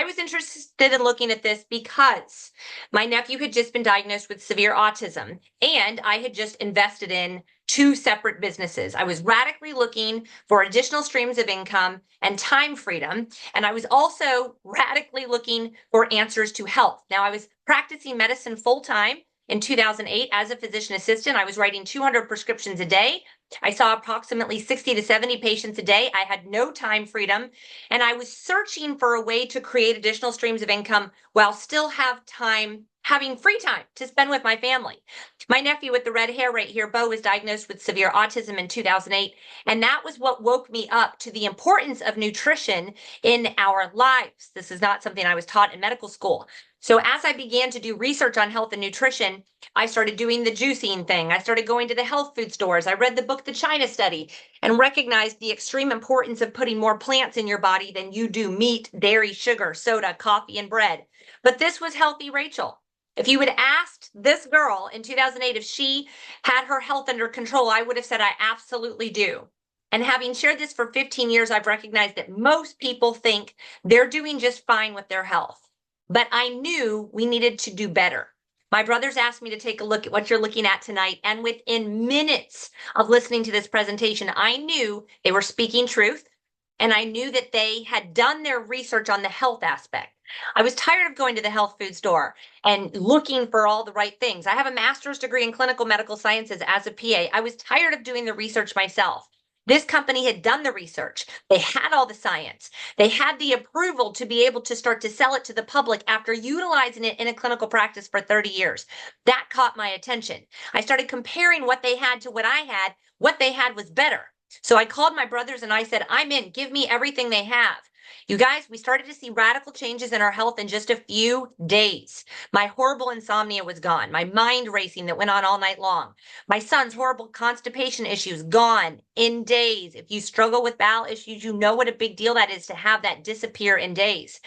I was interested in looking at this because my nephew had just been diagnosed with severe autism, and I had just invested in two separate businesses. I was radically looking for additional streams of income and time freedom. And I was also radically looking for answers to health. Now, I was practicing medicine full time in 2008 as a physician assistant. I was writing 200 prescriptions a day. I saw approximately 60 to 70 patients a day. I had no time freedom, and I was searching for a way to create additional streams of income while still having free time to spend with my family. My nephew with the red hair right here, Bo, was diagnosed with severe autism in 2008, and that was what woke me up to the importance of nutrition in our lives. This is not something I was taught in medical school. So as I began to do research on health and nutrition, I started doing the juicing thing. I started going to the health food stores. I read the book, The China Study, and recognized the extreme importance of putting more plants in your body than you do meat, dairy, sugar, soda, coffee, and bread. But this was healthy Rachel. If you had asked this girl in 2008 if she had her health under control, I would have said, I absolutely do. And having shared this for 15 years, I've recognized that most people think they're doing just fine with their health. But I knew we needed to do better. My brothers asked me to take a look at what you're looking at tonight. And within minutes of listening to this presentation, I knew they were speaking truth. And I knew that they had done their research on the health aspect. I was tired of going to the health food store and looking for all the right things. I have a master's degree in clinical medical sciences as a PA. I was tired of doing the research myself. This company had done the research. They had all the science. They had the approval to be able to start to sell it to the public after utilizing it in a clinical practice for 30 years. That caught my attention. I started comparing what they had to what I had. What they had was better. So I called my brothers and I said, I'm in, give me everything they have. You guys, we started to see radical changes in our health in just a few days. My horrible insomnia was gone. My mind racing that went on all night long. My son's horrible constipation issues gone in days. If you struggle with bowel issues, you know what a big deal that is to have that disappear in days.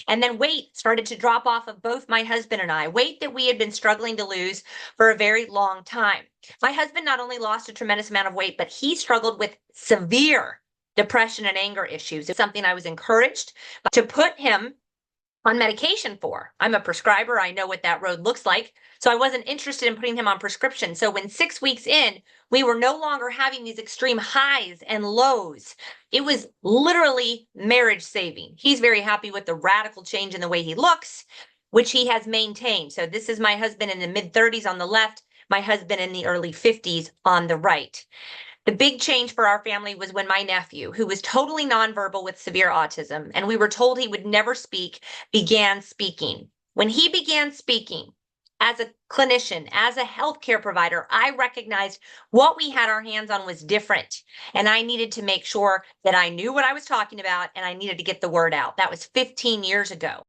And then weight started to drop off of both my husband and I, weight that we had been struggling to lose for a very long time. My husband not only lost a tremendous amount of weight, but he struggled with severe depression and anger issues. It's something I was encouraged to put him on medication for. I'm a prescriber. I know what that road looks like. So I wasn't interested in putting him on prescription. So when 6 weeks in, we were no longer having these extreme highs and lows. It was literally marriage saving. He's very happy with the radical change in the way he looks, which he has maintained. So this is my husband in the mid 30s on the left, my husband in the early 50s on the right. The big change for our family was when my nephew, who was totally nonverbal with severe autism, and we were told he would never speak, began speaking. When he began speaking, as a clinician, as a healthcare provider, I recognized what we had our hands on was different. And I needed to make sure that I knew what I was talking about and I needed to get the word out. That was 15 years ago.